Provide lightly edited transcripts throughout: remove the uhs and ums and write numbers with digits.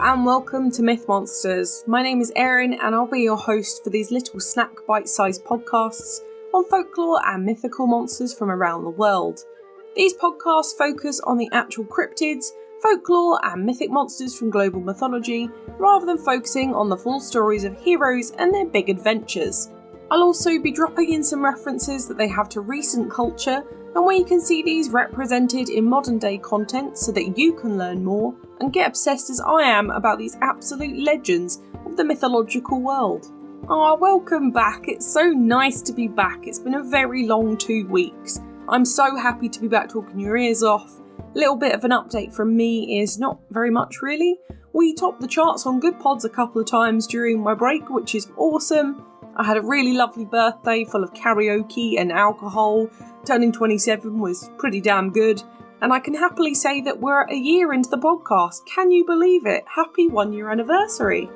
and welcome to Myth Monsters. My name is Erin and I'll be your host for these little snack bite-sized podcasts on folklore and mythical monsters from around the world. These podcasts focus on the actual cryptids, folklore and mythic monsters from global mythology, rather than focusing on the full stories of heroes and their big adventures. I'll also be dropping in some references that they have to recent culture and where you can see these represented in modern day content so that you can learn more and get obsessed as I am about these absolute legends of the mythological world. Welcome back. It's so nice to be back. It's been a very long 2 weeks. I'm so happy to be back talking your ears off. A little bit of an update from me is not very much really. We topped the charts on Good Pods a couple of times during my break, which is awesome. I had a really lovely birthday full of karaoke and alcohol. Turning 27 was pretty damn good. And I can happily say that we're a year into the podcast. Can you believe it? Happy 1 year anniversary.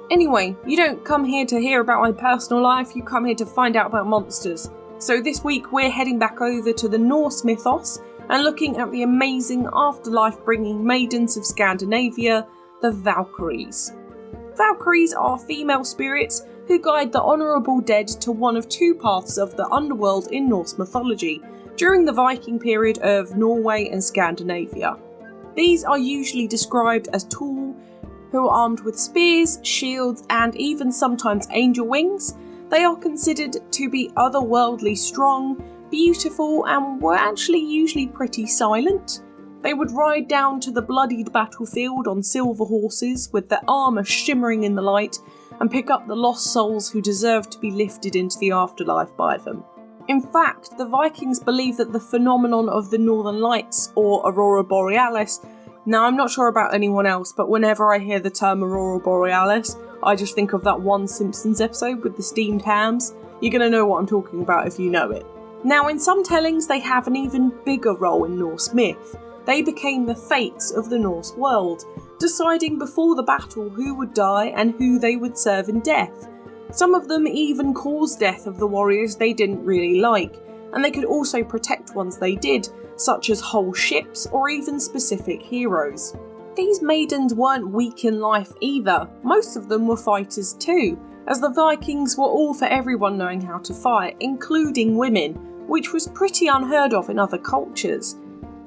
Anyway, you don't come here to hear about my personal life, you come here to find out about monsters. So this week we're heading back over to the Norse mythos and looking at the amazing afterlife bringing maidens of Scandinavia, the Valkyries. Valkyries are female spirits who guide the honourable dead to one of two paths of the underworld in Norse mythology during the Viking period of Norway and Scandinavia. These are usually described as tall, who are armed with spears, shields and even sometimes angel wings. They are considered to be otherworldly strong, beautiful and were actually usually pretty silent. They would ride down to the bloodied battlefield on silver horses with their armour shimmering in the light and pick up the lost souls who deserve to be lifted into the afterlife by them. In fact, the Vikings believed that the phenomenon of the Northern Lights, or Aurora Borealis, now I'm not sure about anyone else, but whenever I hear the term Aurora Borealis, I just think of that one Simpsons episode with the steamed hams. You're going to know what I'm talking about if you know it. Now, in some tellings, they have an even bigger role in Norse myth. They became the fates of the Norse world, deciding before the battle who would die and who they would serve in death. Some of them even caused death of the warriors they didn't really like, and they could also protect ones they did, such as whole ships or even specific heroes. These maidens weren't weak in life either. Most of them were fighters too, as the Vikings were all for everyone knowing how to fight, including women, which was pretty unheard of in other cultures.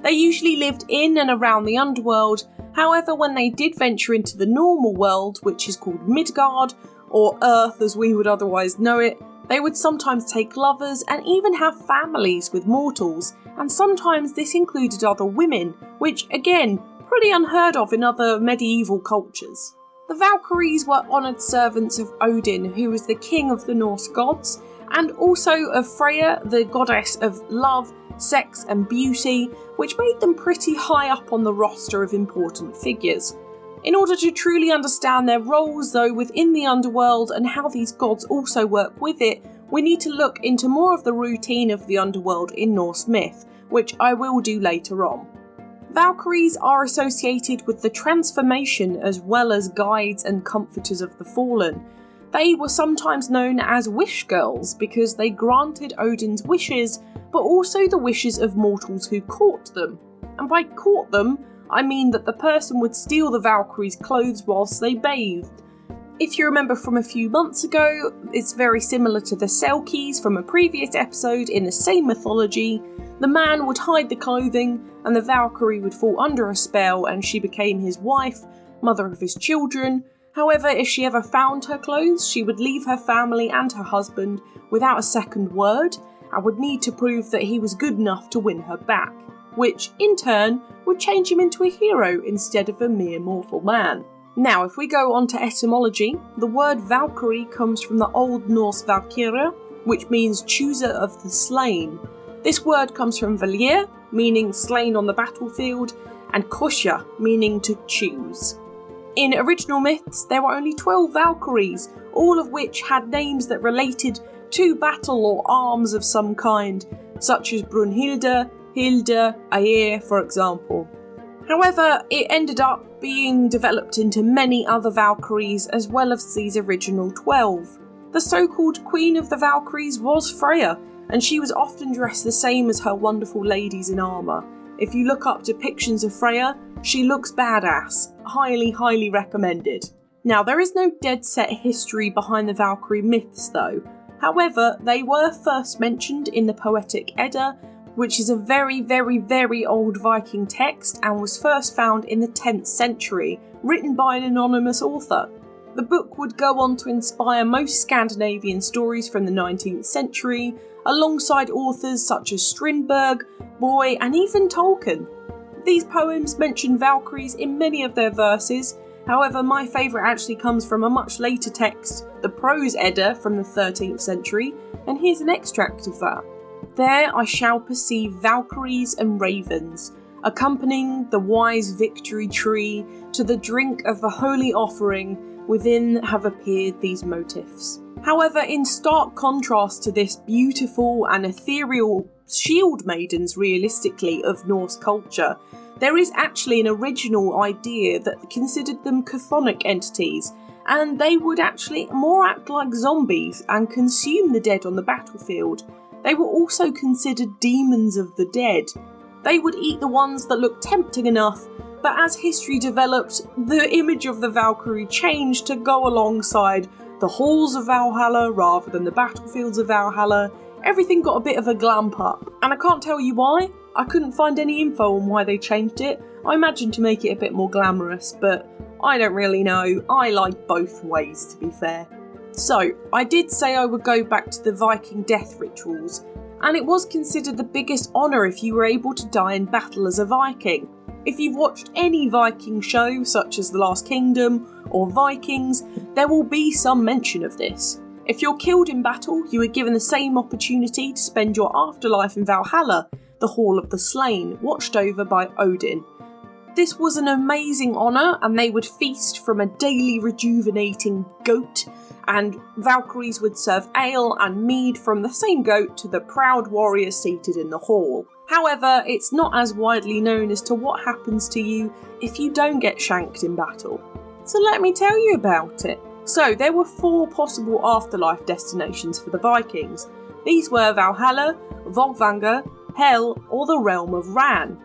They usually lived in and around the underworld. However, when they did venture into the normal world, which is called Midgard, or Earth as we would otherwise know it, they would sometimes take lovers and even have families with mortals, and sometimes this included other women, which again, pretty unheard of in other medieval cultures. The Valkyries were honoured servants of Odin, who was the king of the Norse gods, and also of Freya, the goddess of love, sex and beauty, which made them pretty high up on the roster of important figures. In order to truly understand their roles though within the underworld and how these gods also work with it, we need to look into more of the routine of the underworld in Norse myth, which I will do later on. Valkyries are associated with the transformation as well as guides and comforters of the fallen. They were sometimes known as wish girls because they granted Odin's wishes, but also the wishes of mortals who caught them. And by caught them, I mean that the person would steal the Valkyries' clothes whilst they bathed. If you remember from a few months ago, it's very similar to the Selkies from a previous episode in the same mythology. The man would hide the clothing and the Valkyrie would fall under a spell and she became his wife, mother of his children. However, if she ever found her clothes, she would leave her family and her husband without a second word and would need to prove that he was good enough to win her back, which in turn would change him into a hero instead of a mere mortal man. Now, if we go on to etymology, the word Valkyrie comes from the Old Norse Valkyria, which means chooser of the slain. This word comes from Valir, meaning slain on the battlefield, and Kusha, meaning to choose. In original myths, there were only 12 Valkyries, all of which had names that related to battle or arms of some kind, such as Brunhilde, Hilda, Aer, for example. However, it ended up being developed into many other Valkyries as well as these original 12. The so-called Queen of the Valkyries was Freya, and she was often dressed the same as her wonderful ladies in armour. If you look up depictions of Freya, she looks badass. Highly, highly recommended. Now, there is no dead set history behind the Valkyrie myths though. However, they were first mentioned in the Poetic Edda, which is a very, very, very old Viking text and was first found in the 10th century, written by an anonymous author. The book would go on to inspire most Scandinavian stories from the 19th century, alongside authors such as Strindberg, Boy, and even Tolkien. These poems mention Valkyries in many of their verses. However, my favourite actually comes from a much later text, the Prose Edda from the 13th century, and here's an extract of that. There I shall perceive Valkyries and ravens, accompanying the wise victory tree to the drink of the holy offering. Within have appeared these motifs. However, in stark contrast to this beautiful and ethereal shield maidens realistically of Norse culture, there is actually an original idea that considered them chthonic entities, and they would actually more act like zombies and consume the dead on the battlefield. They were also considered demons of the dead. They would eat the ones that looked tempting enough, but as history developed, the image of the Valkyrie changed to go alongside the halls of Valhalla rather than the battlefields of Valhalla. Everything got a bit of a glamp up, and I can't tell you why. I couldn't find any info on why they changed it. I imagine to make it a bit more glamorous, but I don't really know. I like both ways, to be fair. So, I did say I would go back to the Viking death rituals, and it was considered the biggest honour if you were able to die in battle as a Viking. If you've watched any Viking show, such as The Last Kingdom or Vikings, there will be some mention of this. If you're killed in battle, you are given the same opportunity to spend your afterlife in Valhalla, the Hall of the Slain, watched over by Odin. This was an amazing honour, and they would feast from a daily rejuvenating goat, and Valkyries would serve ale and mead from the same goat to the proud warriors seated in the hall. However, it's not as widely known as to what happens to you if you don't get shanked in battle. So let me tell you about it. So there were 4 possible afterlife destinations for the Vikings. These were Valhalla, Volkvanger, Hell, or the realm of Ran.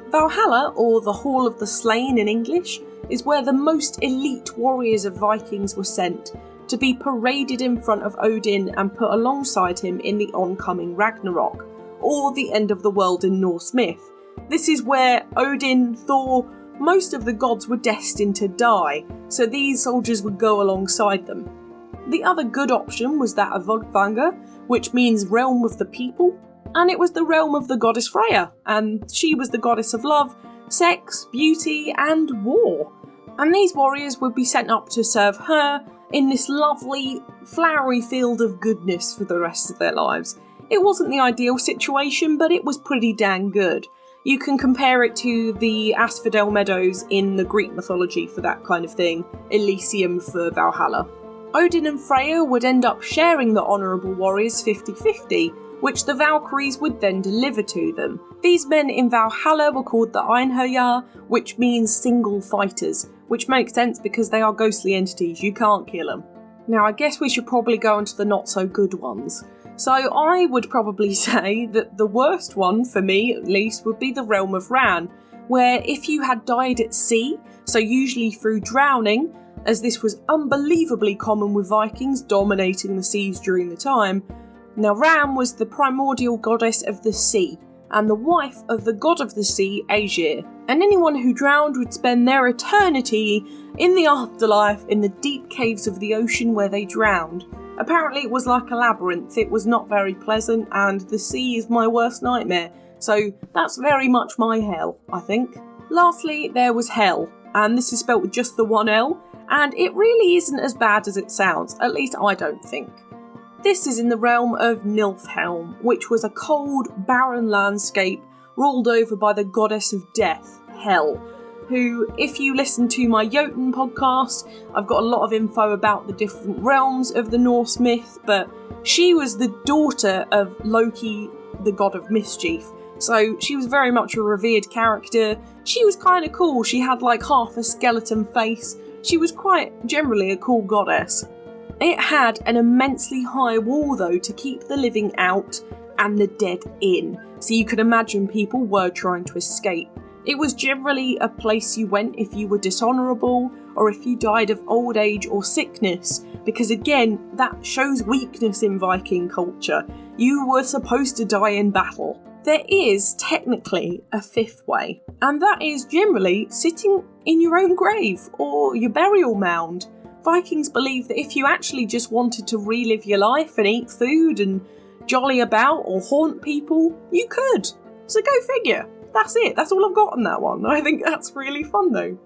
Valhalla, or the Hall of the Slain in English, is where the most elite warriors of Vikings were sent to be paraded in front of Odin and put alongside him in the oncoming Ragnarok, or the end of the world in Norse myth. This is where Odin, Thor, most of the gods were destined to die, so these soldiers would go alongside them. The other good option was that of Volkvanger, which means realm of the people, and it was the realm of the goddess Freya, and she was the goddess of love, sex, beauty, and war. And these warriors would be sent up to serve her in this lovely, flowery field of goodness for the rest of their lives. It wasn't the ideal situation, but it was pretty dang good. You can compare it to the Asphodel Meadows in the Greek mythology for that kind of thing, Elysium for Valhalla. Odin and Freya would end up sharing the honourable warriors 50-50, which the Valkyries would then deliver to them. These men in Valhalla were called the Einherjar, which means single fighters, which makes sense because they are ghostly entities, you can't kill them. Now I guess we should probably go on to the not so good ones. So I would probably say that the worst one, for me at least, would be the realm of Ran, where if you had died at sea, so usually through drowning, as this was unbelievably common with Vikings dominating the seas during the time. Now Ran was the primordial goddess of the sea, and the wife of the god of the sea, Aegir, and anyone who drowned would spend their eternity in the afterlife in the deep caves of the ocean where they drowned. Apparently it was like a labyrinth, it was not very pleasant, and the sea is my worst nightmare, so that's very much my hell, I think. Lastly, there was Hell, and this is spelt with just the one L, and it really isn't as bad as it sounds, at least I don't think. This is in the realm of Niflheim, which was a cold, barren landscape ruled over by the goddess of death, Hel, who, if you listen to my Jotun podcast, I've got a lot of info about the different realms of the Norse myth, but she was the daughter of Loki, the god of mischief, so she was very much a revered character. She was kind of cool, she had like half a skeleton face, she was quite generally a cool goddess. It had an immensely high wall though to keep the living out, and the Dead Inn, so you can imagine people were trying to escape. It was generally a place you went if you were dishonourable or if you died of old age or sickness, because again, that shows weakness in Viking culture. You were supposed to die in battle. There is technically a fifth way, and that is generally sitting in your own grave or your burial mound. Vikings believed that if you actually just wanted to relive your life and eat food and jolly about or haunt people, you could. So go figure. That's it. That's all I've got on that one. I think that's really fun though.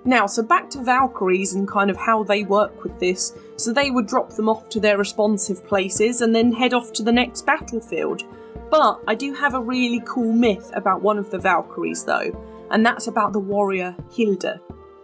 Now, so back to Valkyries and kind of how they work with this. So they would drop them off to their responsive places and then head off to the next battlefield. But I do have a really cool myth about one of the Valkyries though, and that's about the warrior Hilda.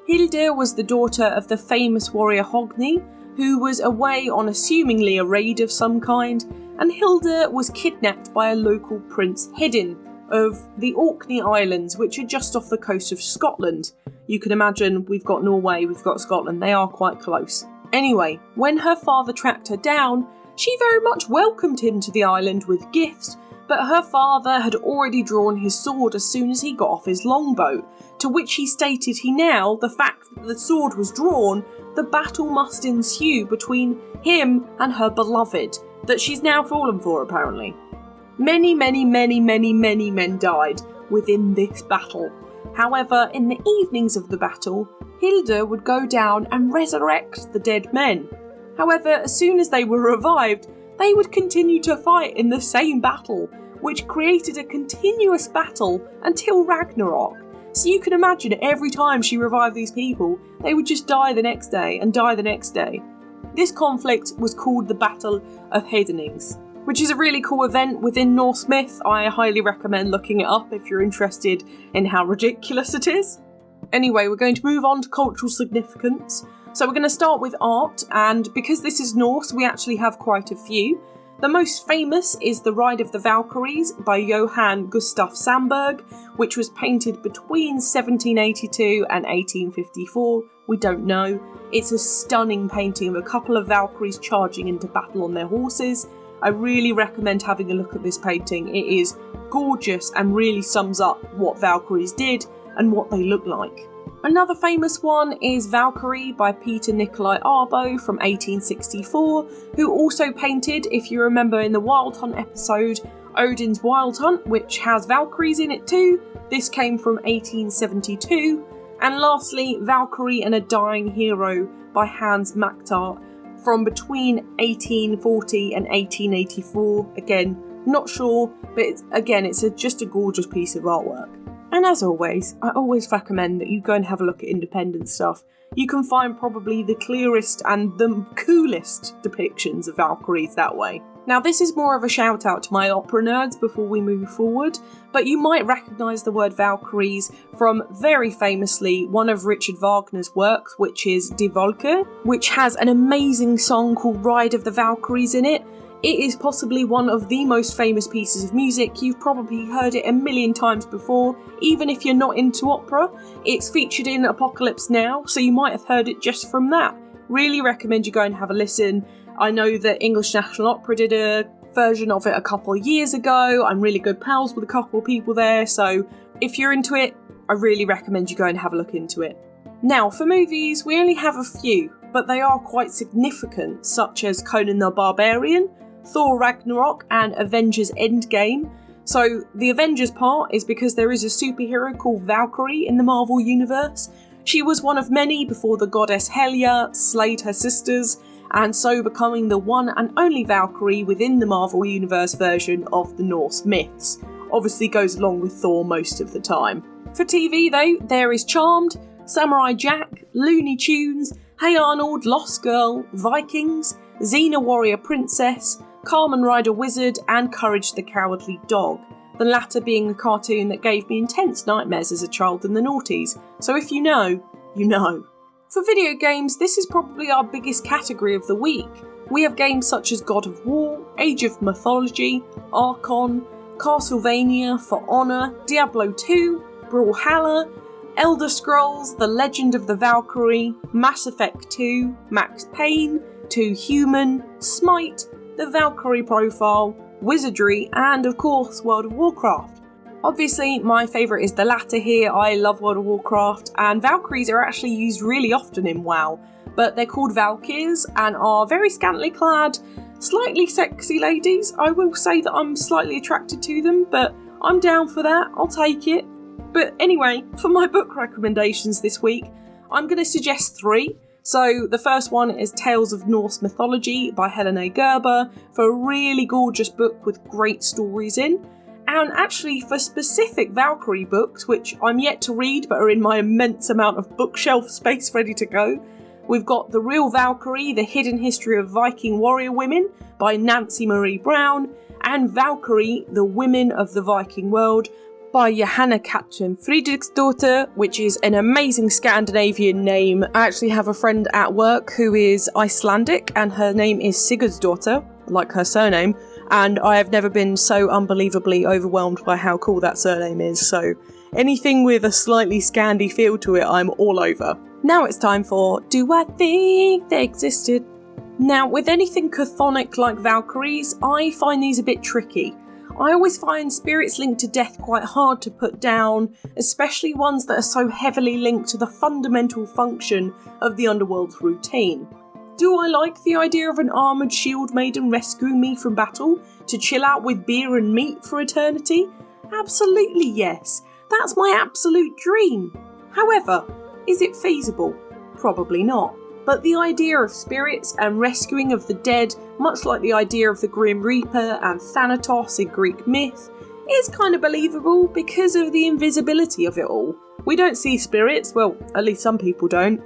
Hilda was the daughter of the famous warrior Hogni, who was away on assumingly a raid of some kind, and Hilda was kidnapped by a local Prince Hedin of the Orkney Islands, which are just off the coast of Scotland. You can imagine, we've got Norway, we've got Scotland, they are quite close. Anyway, when her father tracked her down, she very much welcomed him to the island with gifts, but her father had already drawn his sword as soon as he got off his longboat, to which he stated the fact that the sword was drawn, the battle must ensue between him and her beloved, that she's now fallen for apparently. Many men died within this battle. However, in the evenings of the battle, Hilda would go down and resurrect the dead men. However, as soon as they were revived, they would continue to fight in the same battle, which created a continuous battle until Ragnarok. So you can imagine every time she revived these people, they would just die the next day and die the next day. This conflict was called the Battle of Hedinings, which is a really cool event within Norse myth. I highly recommend looking it up if you're interested in how ridiculous it is. Anyway, we're going to move on to cultural significance. So we're going to start with art, and because this is Norse, we actually have quite a few. The most famous is The Ride of the Valkyries by Johann Gustav Sandberg, which was painted between 1782 and 1854. We don't know. It's a stunning painting of a couple of Valkyries charging into battle on their horses. I really recommend having a look at this painting. It is gorgeous and really sums up what Valkyries did and what they look like. Another famous one is Valkyrie by Peter Nikolai Arbo from 1864, who also painted, if you remember in the Wild Hunt episode, Odin's Wild Hunt, which has Valkyries in it too. This came from 1872. And lastly, Valkyrie and a Dying Hero by Hans Machtart from between 1840 and 1884. Again, not sure, but it's just a gorgeous piece of artwork. And as always, I always recommend that you go and have a look at independent stuff. You can find probably the clearest and the coolest depictions of Valkyries that way. Now, this is more of a shout out to my opera nerds before we move forward, but you might recognise the word Valkyries from very famously one of Richard Wagner's works, which is Die Walküre, which has an amazing song called Ride of the Valkyries in it. It is possibly one of the most famous pieces of music. You've probably heard it a million times before, even if you're not into opera. It's featured in Apocalypse Now, so you might have heard it just from that. Really recommend you go and have a listen. I know that English National Opera did a version of it a couple of years ago. I'm really good pals with a couple of people there, so if you're into it, I really recommend you go and have a look into it. Now, for movies, we only have a few, but they are quite significant, such as Conan the Barbarian, Thor Ragnarok, and Avengers Endgame. So the Avengers part is because there is a superhero called Valkyrie in the Marvel Universe. She was one of many before the goddess Hela slayed her sisters, and so becoming the one and only Valkyrie within the Marvel Universe version of the Norse myths. Obviously goes along with Thor most of the time. For TV though, there is Charmed, Samurai Jack, Looney Tunes, Hey Arnold, Lost Girl, Vikings, Xena Warrior Princess, Kamen Rider Wizard, and Courage the Cowardly Dog, the latter being a cartoon that gave me intense nightmares as a child in the noughties, so if you know, you know. For video games, this is probably our biggest category of the week. We have games such as God of War, Age of Mythology, Archon, Castlevania, For Honor, Diablo 2, Brawlhalla, Elder Scrolls, The Legend of the Valkyrie, Mass Effect 2, Max Payne, 2 Human, Smite, The Valkyrie Profile, wizardry, and of course World of Warcraft. Obviously, my favourite is the latter here. I love World of Warcraft, and Valkyries are actually used really often in WoW, but they're called Valkyries and are very scantily clad, slightly sexy ladies. I will say that I'm slightly attracted to them, but I'm down for that, I'll take it. But anyway, for my book recommendations this week, I'm going to suggest 3. So the first one is Tales of Norse Mythology by Helena Gerber, for a really gorgeous book with great stories in. And actually for specific Valkyrie books, which I'm yet to read but are in my immense amount of bookshelf space ready to go, we've got The Real Valkyrie, The Hidden History of Viking Warrior Women by Nancy Marie Brown, and Valkyrie, The Women of the Viking World by Johanna Katrin Friedrichsdottir, which is an amazing Scandinavian name. I actually have a friend at work who is Icelandic and her name is Sigurdsdottir, like her surname, and I have never been so unbelievably overwhelmed by how cool that surname is, so anything with a slightly Scandi feel to it, I'm all over. Now it's time for Do I Think They Existed? Now, with anything chthonic like Valkyries, I find these a bit tricky. I always find spirits linked to death quite hard to put down, especially ones that are so heavily linked to the fundamental function of the underworld's routine. Do I like the idea of an armoured shield maiden rescuing me from battle to chill out with beer and meat for eternity? Absolutely yes. That's my absolute dream. However, is it feasible? Probably not. But the idea of spirits and rescuing of the dead, much like the idea of the Grim Reaper and Thanatos in Greek myth, is kind of believable because of the invisibility of it all. We don't see spirits, well, at least some people don't.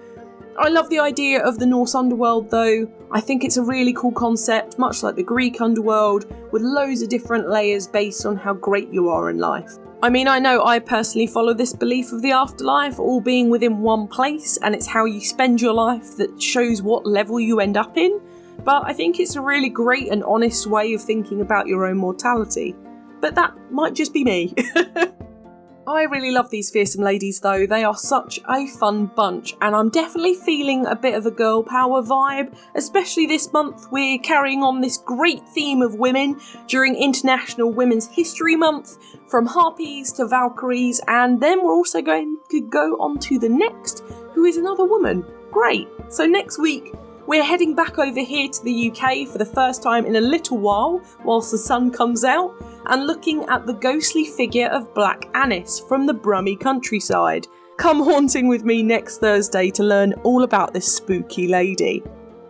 I love the idea of the Norse underworld though. I think it's a really cool concept, much like the Greek underworld, with loads of different layers based on how great you are in life. I mean, I know I personally follow this belief of the afterlife all being within one place, and it's how you spend your life that shows what level you end up in, but I think it's a really great and honest way of thinking about your own mortality. But that might just be me. I really love these fearsome ladies though, they are such a fun bunch, and I'm definitely feeling a bit of a girl power vibe, especially this month. We're carrying on this great theme of women during International Women's History Month, from Harpies to Valkyries, and then we're also going to go on to the next, who is another woman. Great! So next week, we're heading back over here to the UK for the first time in a little while, whilst the sun comes out, and looking at the ghostly figure of Black Anis from the Brummie countryside. Come haunting with me next Thursday to learn all about this spooky lady.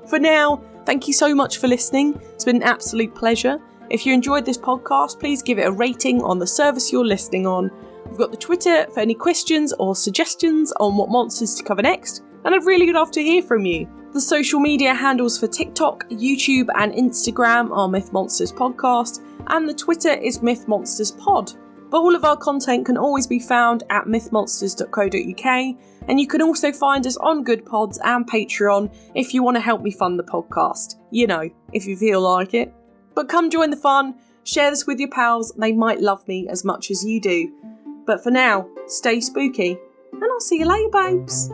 For now, thank you so much for listening. It's been an absolute pleasure. If you enjoyed this podcast, please give it a rating on the service you're listening on. We've got the Twitter for any questions or suggestions on what monsters to cover next, and I'd really love to hear from you. The social media handles for TikTok, YouTube and Instagram are Myth Monsters Podcast, and the Twitter is Myth Monsters Pod. But all of our content can always be found at mythmonsters.co.uk, and you can also find us on Good Pods and Patreon if you want to help me fund the podcast. You know, if you feel like it. But come join the fun, share this with your pals, they might love me as much as you do. But for now, stay spooky, and I'll see you later, babes.